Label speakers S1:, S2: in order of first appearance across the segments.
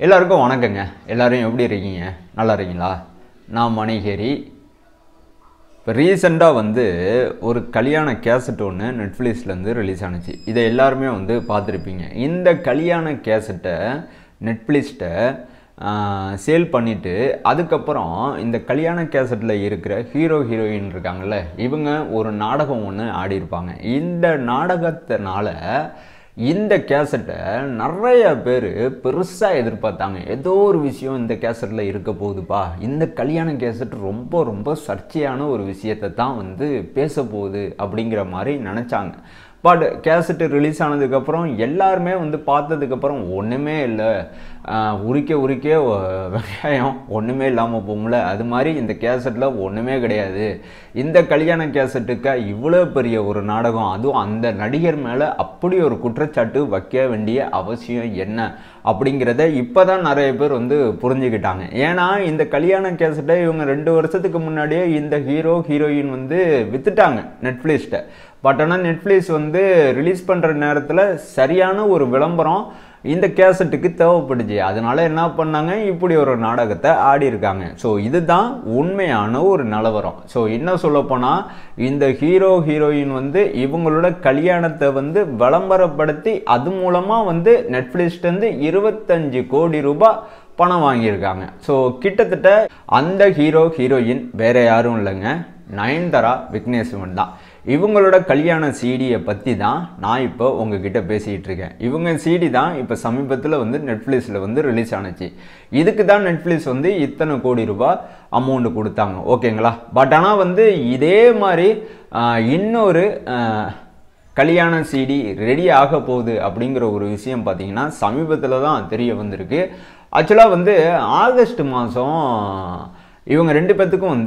S1: எல்லாருக்கும் வணக்கங்க. எல்லாரும் எப்படி இருக்கீங்க? நல்லா இருக்கீங்களா? நான் மணிகேரி. இப்போ ரீசெண்டாக ஒரு கல்யாண கேசட் ஒன்று நெட்ஃப்ளிக்ஸ்லேருந்து ரிலீஸ் ஆனிச்சு. இதை எல்லாருமே பார்த்துருப்பீங்க. இந்த கல்யாண கேசட்டை நெட்ஃப்ளிக்ஸ்ட்ட சேல் பண்ணிவிட்டு அதுக்கப்புறம் இந்த கல்யாண கேசட்டில் இருக்கிற ஹீரோ ஹீரோயின் இருக்காங்கள்ல, இவங்க ஒரு நாடகம் ஒன்று ஆடியிருப்பாங்க. இந்த நாடகத்தினால இந்த கேசட்டை நிறைய பேர் பெருசாக எதிர்பார்த்தாங்க. ஏதோ ஒரு விஷயம் இந்த கேசட்டில் இருக்க போகுதுப்பா, இந்த கல்யாண கேசட் ரொம்ப ரொம்ப சர்ச்சையான ஒரு விஷயத்தை தான் பேச போகுது அப்படிங்கிற மாதிரி நினச்சாங்க. பட் கேசட்டு ரிலீஸ் ஆனதுக்கப்புறம் எல்லாருமே பார்த்ததுக்கப்புறம் ஒன்றுமே இல்லை, உரிக்க வெங்காயம் ஒன்றுமே இல்லாமல் போகும்ல, அது மாதிரி இந்த கேசட்டில் ஒன்றுமே கிடையாது. இந்த கல்யாண கேசட்டுக்கு இவ்வளோ பெரிய ஒரு நாடகம், அதுவும் அந்த நடிகர் மேலே அப்படி ஒரு குற்றச்சாட்டு வைக்க வேண்டிய அவசியம் என்ன அப்படிங்கிறத இப்போ தான் நிறைய பேர் புரிஞ்சுக்கிட்டாங்க. ஏன்னா இந்த கல்யாண கேசட்டை இவங்க 2 வருஷத்துக்கு முன்னாடியே இந்த ஹீரோ ஹீரோயின் வித்துட்டாங்க நெட்ஃப்ளிக்ஸ்ட்ட. பட் ஆனால் நெட்ஃப்ளிக்ஸ் ரிலீஸ் பண்ணுற நேரத்தில் சரியான ஒரு விளம்பரம் இந்த கேசட்டுக்கு தேவைப்படுச்சு. அதனால என்ன பண்ணாங்க, இப்படி ஒரு நாடகத்தை ஆடி இருக்காங்க. ஸோ இதுதான் உண்மையான ஒரு நிலவரம். ஸோ என்ன சொல்லப்போனால், இந்த ஹீரோ ஹீரோயின் இவங்களோட கல்யாணத்தை விளம்பரப்படுத்தி அது மூலமாக நெட்ஃப்ளிக்ஸ்லேருந்து 25 கோடி ரூபாய் பணம் வாங்கியிருக்காங்க. ஸோ கிட்டத்தட்ட அந்த ஹீரோ ஹீரோயின் வேற யாரும் இல்லைங்க, நயன்தாரா விக்னேஸ்வரன் தான். இவங்களோட கல்யாண சிடியை பற்றி தான் நான் இப்போ உங்ககிட்ட பேசிகிட்டு இருக்கேன். இவங்க சிடி தான் இப்போ சமீபத்தில் நெட்ஃப்ளிக்ஸில் ரிலீஸ் ஆனிச்சு. இதுக்கு தான் நெட்ஃப்ளிக்ஸ் இத்தனை கோடி ரூபாய் அமௌண்ட் கொடுத்தாங்க, ஓகேங்களா? பட் ஆனால் இதே மாதிரி இன்னொரு கல்யாண சிடி ரெடி ஆக போகுது அப்படிங்கிற ஒரு விஷயம் பார்த்தீங்கன்னா சமீபத்தில் தான் தெரிய வந்திருக்கு. ஆக்சுவலாக ஆகஸ்ட் மாதம் இவங்க 2 பேர்த்துக்கும்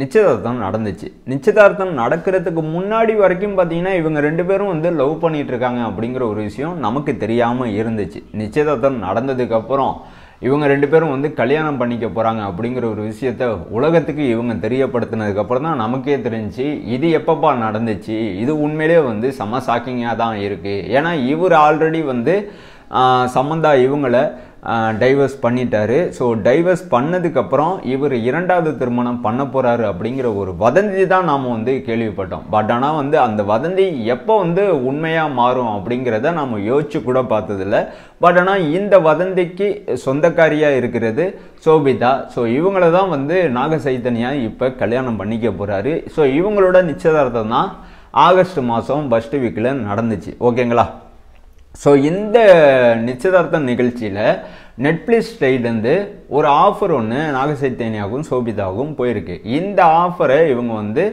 S1: நிச்சயதார்த்தம் நடந்துச்சு. நிச்சயதார்த்தம் நடக்கிறதுக்கு முன்னாடி வரைக்கும் பார்த்தீங்கன்னா இவங்க 2 பேரும் லவ் பண்ணிட்டு இருக்காங்க அப்படிங்கிற ஒரு விஷயம் நமக்கு தெரியாமல் இருந்துச்சு. நிச்சயதார்த்தம் நடந்ததுக்கப்புறம் இவங்க 2 பேரும் கல்யாணம் பண்ணிக்க போகிறாங்க அப்படிங்கிற ஒரு விஷயத்த உலகத்துக்கு இவங்க தெரியப்படுத்தினதுக்கப்புறம் தான் நமக்கே தெரிஞ்சு இது எப்பப்பா நடந்துச்சு, இது உண்மையிலே செம ஷாக்கிங்காக தான் இருக்குது. ஏன்னா இவர் ஆல்ரெடி சமந்தா இவங்களை டைவர்ஸ் பண்ணிட்டாரு. ஸோ டைவர்ஸ் பண்ணதுக்கப்புறம் இவர் 2வது திருமணம் பண்ண போகிறாரு அப்படிங்கிற ஒரு வதந்தி தான் நாம் கேள்விப்பட்டோம். பட் ஆனால் அந்த வதந்தி எப்போ உண்மையாக மாறும் அப்படிங்கிறத நாம் யோசிச்சு கூட பார்த்ததில்ல. பட் ஆனால் இந்த வதந்திக்கு சொந்தக்காரியாக இருக்கிறது சோபிதா. ஸோ இவங்கள தான் நாக சைத்தன்யா இப்போ கல்யாணம் பண்ணிக்க போகிறாரு. ஸோ இவங்களோட நிச்சயதார்த்தம் தான் ஆகஸ்ட் மாதம் ஃபர்ஸ்ட் வீக்கில் நடந்துச்சு, ஓகேங்களா? ஸோ இந்த நிச்சயதார்த்த நிகழ்ச்சியில் நெட்ஃப்ளிக்ஸ் சைட்லேருந்து ஒரு ஆஃபர் ஒன்று நாக சைத்தன்யாவுக்கும் சோபிதாவுக்கும் போயிருக்கு. இந்த ஆஃபரை இவங்க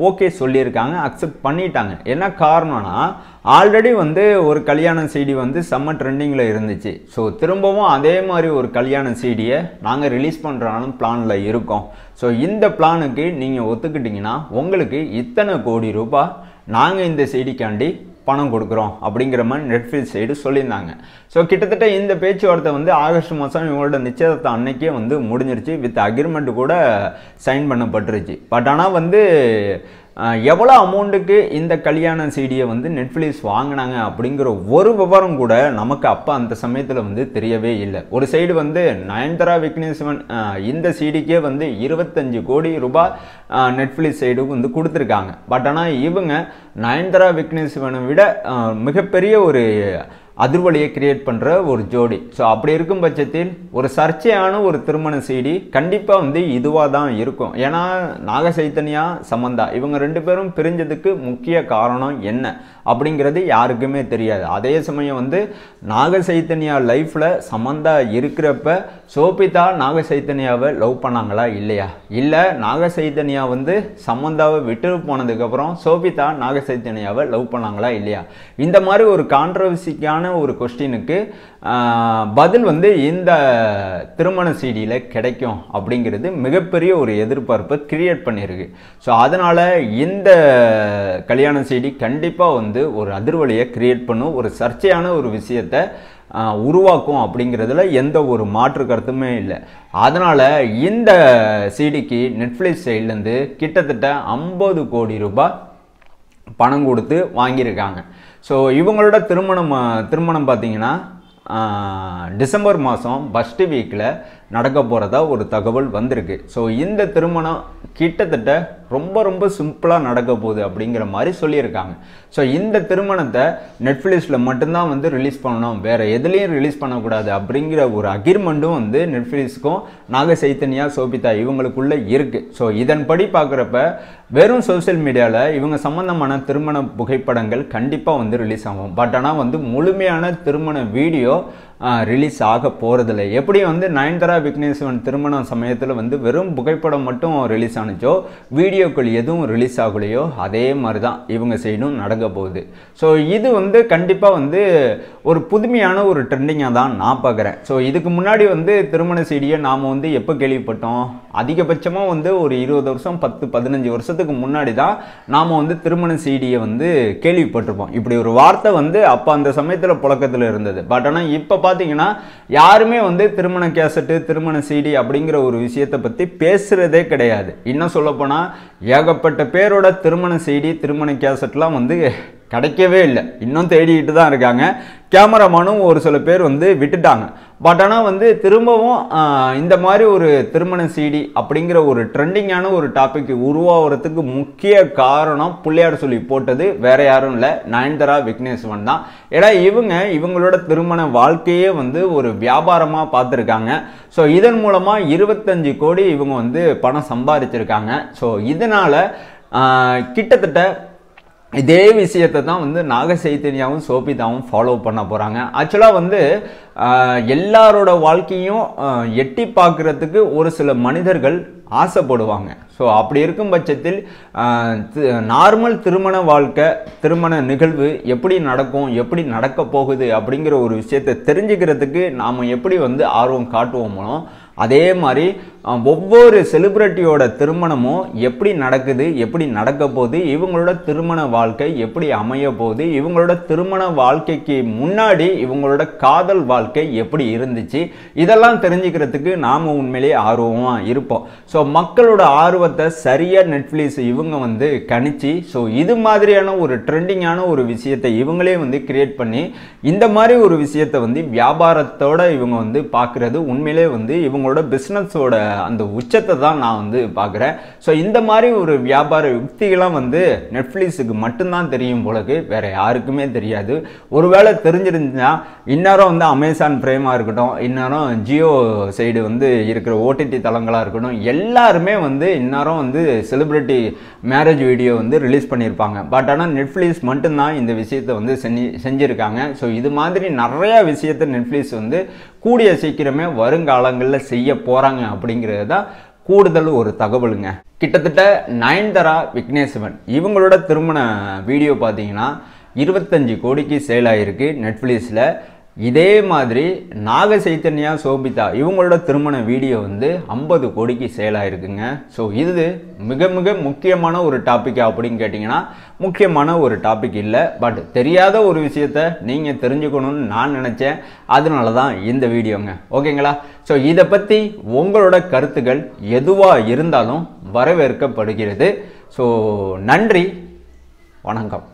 S1: ஓகே சொல்லியிருக்காங்க, அக்செப்ட் பண்ணிட்டாங்க. என்ன காரணம்னா, ஆல்ரெடி ஒரு கல்யாண சிடி செம்ம ட்ரெண்டிங்கில் இருந்துச்சு. ஸோ திரும்பவும் அதே மாதிரி ஒரு கல்யாண சிடியை நாங்கள் ரிலீஸ் பண்ணுறாலும் பிளானில் இருக்கோம். ஸோ இந்த பிளானுக்கு நீங்கள் ஒத்துக்கிட்டிங்கன்னா உங்களுக்கு இத்தனை கோடி ரூபாய் நாங்கள் இந்த சிடிக்காண்டி பணம் கொடுக்குறோம் அப்படிங்கிற மாதிரி நெட்ஃப்ளிக்ஸ் சைடு சொல்லியிருந்தாங்க. ஸோ கிட்டத்தட்ட இந்த பேச்சுவார்த்தை ஆகஸ்ட் மாதம் இவங்களோட நிச்சயதார்த்தம் அன்னைக்கே முடிஞ்சிருச்சு. வித் அக்ரிமெண்ட் கூட சைன் பண்ணப்பட்டுருச்சு. பட் ஆனால் எவ்வளோ அமௌண்ட்டுக்கு இந்த கல்யாண சிடியை நெட்ஃப்ளிக்ஸ் வாங்கினாங்க அப்படிங்கிற ஒரு விவரம் கூட நமக்கு அப்போ அந்த சமயத்தில் தெரியவே இல்லை. ஒரு சைடு நயன்தாரா விக்னேஸ்வரன் இந்த சிடிக்கே 25 கோடி ரூபாய் நெட்ஃப்ளிக்ஸ் சைடு கொடுத்துருக்காங்க. பட் ஆனால் இவங்க நயன்தாரா விக்னேஸ்வரனை விட மிகப்பெரிய ஒரு அதிர்வலியை கிரியேட் பண்ணுற ஒரு ஜோடி. ஸோ அப்படி இருக்கும் பட்சத்தில் ஒரு சர்ச்சையான ஒரு திருமண சிடி கண்டிப்பாக இதுவாக தான் இருக்கும். ஏன்னா நாக சைத்தன்யா சமந்தா இவங்க 2 பேரும் பிரிஞ்சதுக்கு முக்கிய காரணம் என்ன அப்படிங்கிறது யாருக்குமே தெரியாது. அதே சமயம் நாக சைத்தன்யா லைஃப்பில் சமந்தா இருக்கிறப்ப சோபிதா நாக சைத்தன்யாவை லவ் பண்ணாங்களா இல்லையா, இல்லை நாக சைத்தன்யா சமந்தாவை விட்டு போனதுக்கப்புறம் சோபிதா நாக சைத்தன்யாவை லவ் பண்ணாங்களா இல்லையா, இந்த மாதிரி ஒரு கான்ட்ரவர்சிக்கான ஒரு கொஸ்டினுக்கு பதில் இந்த திருமண சிடியில் கிடைக்கும் அப்படிங்கிறது மிகப்பெரிய ஒரு எதிர்பார்ப்பை கிரியேட் பண்ணியிருக்கு. ஸோ அதனால் இந்த கல்யாண சிடி கண்டிப்பாக ஒரு அதிர்வலியை கிரியேட் பண்ணும், ஒரு சர்ச்சையான ஒரு விஷயத்தை உருவாக்கும் அப்படிங்கிறதுல எந்த ஒரு மாற்று கருத்துமே இல்லை. அதனால் இந்த சிடிக்கு நெட்ஃப்ளிக்ஸ் சைட்லேருந்து கிட்டத்தட்ட 50 கோடி ரூபாய் பணம் கொடுத்து வாங்கியிருக்காங்க. ஸோ இவங்களோட திருமணம் பார்த்தீங்கன்னா டிசம்பர் மாதம் ஃபர்ஸ்ட் வீக்கில் நடக்க போகிறதா ஒரு தகவல் வந்திருக்கு. ஸோ இந்த திருமணம் கிட்டத்தட்ட ரொம்ப ரொம்ப சிம்பிளாக நடக்க போகுது அப்படிங்கிற மாதிரி சொல்லியிருக்காங்க. ஸோ இந்த திருமணத்தை நெட்ஃப்ளிக்ஸில் மட்டும்தான் வந்து ரிலீஸ் பண்ணணும், வேறு எதுலேயும் ரிலீஸ் பண்ணக்கூடாது அப்படிங்கிற ஒரு அக்ரிமெண்ட்டும் வந்து நெட்ஃப்ளிக்ஸுக்கும் நாக சைத்தன்யா சோபிதா இவங்களுக்குள்ளே இருக்குது. ஸோ இதன்படி பார்க்குறப்ப வெறும் சோசியல் மீடியாவில் இவங்க சம்மந்தமான திருமண புகைப்படங்கள் கண்டிப்பாக வந்து ரிலீஸ் ஆகும். பட் ஆனால் வந்து முழுமையான திருமண வீடியோ ரிலீஸ் ஆக போகிறதில்ல. எப்படி வந்து நயன்தாரா விக்னேஸ்வரன் திருமண சமயத்தில் வந்து வெறும் புகைப்படம் மட்டும் ரிலீஸ் ஆனிச்சோ, வீடியோக்கள் எதுவும் ரிலீஸ் ஆகலையோ, அதே மாதிரி தான் இவங்க சைடும் நடக்க போகுது. ஸோ இது வந்து கண்டிப்பாக வந்து ஒரு புதுமையான ஒரு ட்ரெண்டிங்காக தான் நான் பார்க்குறேன். ஸோ இதுக்கு முன்னாடி வந்து திருமண சீடியை நாம் வந்து எப்போ கேள்விப்பட்டோம்? அதிகபட்சமாக வந்து ஒரு 20 வருஷம் 10-15 வருஷத்துக்கு முன்னாடி தான் நாம் வந்து திருமண சீடியை வந்து கேள்விப்பட்டிருப்போம். இப்படி ஒரு வார்த்தை வந்து அப்போ அந்த சமயத்தில் புழக்கத்தில் இருந்தது. பட் ஆனால் இப்போ பார்த்தீங்கன்னா யாருமே வந்து திருமண கேசட்டு, திருமண சீடி அப்படிங்கிற ஒரு விஷயத்தை பற்றி பேசுகிறதே கிடையாது. இன்னும் சொல்லப்போனால் ஏகப்பட்ட பேரோட திருமண சீடி, திருமண கேசட்லாம் வந்து கிடைக்கவே இல்லை. இன்னும் தேடிக்கிட்டு தான் இருக்காங்க. கேமராமேனும் ஒரு சில பேர் வந்து விட்டுட்டாங்க. பட் ஆனால் வந்து திரும்பவும் இந்த மாதிரி ஒரு திருமண சீடி அப்படிங்கிற ஒரு ட்ரெண்டிங்கான ஒரு டாபிக் உருவாகிறதுக்கு முக்கிய காரணம் பிள்ளையார் சொல்லி போட்டது வேற யாரும் இல்லை, நயன்தாரா விக்னேஸ்வரன் தான். ஏன்னா இவங்களோட திருமண வாழ்க்கையே வந்து ஒரு வியாபாரமாக பார்த்துருக்காங்க. ஸோ இதன் மூலமாக 25 கோடி இவங்க வந்து பணம் சம்பாதிச்சிருக்காங்க. ஸோ இதனால் கிட்டத்தட்ட இதே விஷயத்தை தான் வந்து நாக சைத்தன்யாவும் சோபிதாவும் ஃபாலோ பண்ண போகிறாங்க. ஆக்சுவலாக வந்து எல்லாரோட வாழ்க்கையும் எட்டி பார்க்குறதுக்கு ஒரு சில மனிதர்கள் ஆசைப்படுவாங்க. ஸோ அப்படி இருக்கும் பட்சத்தில் நார்மல் திருமண வாழ்க்கை, திருமண நிகழ்வு எப்படி நடக்கும், எப்படி நடக்க போகுது அப்படிங்கிற ஒரு விஷயத்தை தெரிஞ்சுக்கிறதுக்கு நாம் எப்படி வந்து ஆர்வம் காட்டுவோமோ, அதே மாதிரி ஒவ்வொரு செலிப்ரிட்டியோட திருமணமும் எப்படி நடக்குது, எப்படி நடக்க போகுது, இவங்களோட திருமண வாழ்க்கை எப்படி அமைய போகுது, இவங்களோட திருமண வாழ்க்கைக்கு முன்னாடி இவங்களோட காதல் வாழ்க்கை எப்படி இருந்துச்சு, இதெல்லாம் தெரிஞ்சுக்கிறதுக்கு நாம் உண்மையிலேயே ஆர்வமாக இருப்போம். ஸோ மக்களோட ஆர்வத்தை சரியாக நெட்ஃப்ளிக்ஸ் இவங்க வந்து கணிச்சு, ஸோ இது மாதிரியான ஒரு ட்ரெண்டிங்கான ஒரு விஷயத்தை இவங்களே வந்து கிரியேட் பண்ணி இந்த மாதிரி ஒரு விஷயத்தை வந்து வியாபாரத்தோட இவங்க வந்து பார்க்குறது உண்மையிலே வந்து இவங்களோட பிஸ்னஸோட அந்த உச்சத்தை தான் நான் வந்து பார்க்குறேன். ஸோ இந்த மாதிரி ஒரு வியாபார யுக்திகளாம் வந்து நெட்ஃப்ளிக்ஸுக்கு மட்டும்தான் தெரியும் போலக்கு, வேற யாருக்குமே தெரியாது. ஒருவேளை தெரிஞ்சிருந்துச்சுன்னா இந்நேரம் வந்து அமேசான் பிரைமாக இருக்கட்டும், இந்நேரம் ஜியோ சைடு வந்து இருக்கிற ஓடிடி தளங்களாக இருக்கட்டும், எல்லாருமே வந்து இந்நேரம் வந்து செலிப்ரிட்டி மேரேஜ் வீடியோ வந்து ரிலீஸ் பண்ணியிருப்பாங்க. பட் ஆனால் நெட்ஃப்ளிக்ஸ் மட்டும்தான் இந்த விஷயத்தை வந்து செஞ்சுருக்காங்க. ஸோ இது மாதிரி நிறையா விஷயத்தை நெட்ஃப்ளிக்ஸ் வந்து கூடிய சீக்கிரமே வருங்காலங்களில் செய்ய போகிறாங்க அப்படிங்கிறது தான் கூடுதல் ஒரு தகவலுங்க. கிட்டத்தட்ட நயன்தாரா விக்னேஸ்வரன் இவங்களோட திருமண வீடியோ பார்த்தீங்கன்னா 25 கோடிக்கு சேல் ஆகிருக்கு நெட்ஃப்ளிக்ஸில். இதே மாதிரி நாக சைத்தன்யா சோபிதா இவங்களோட திருமண வீடியோ வந்து 50 கோடிக்கு சேல் ஆகிருக்குங்க. ஸோ இது மிக மிக முக்கியமான ஒரு டாபிக் அப்படின்னு கேட்டிங்கன்னா முக்கியமான ஒரு டாபிக் இல்லை. பட் தெரியாத ஒரு விஷயத்த நீங்கள் தெரிஞ்சுக்கணும்னு நான் நினச்சேன். அதனால தான் இந்த வீடியோங்க. ஓகேங்களா? ஸோ இதை பற்றி உங்களோட கருத்துக்கள் எதுவாக இருந்தாலும் வரவேற்கப்படுகிறது. ஸோ நன்றி, வணக்கம்.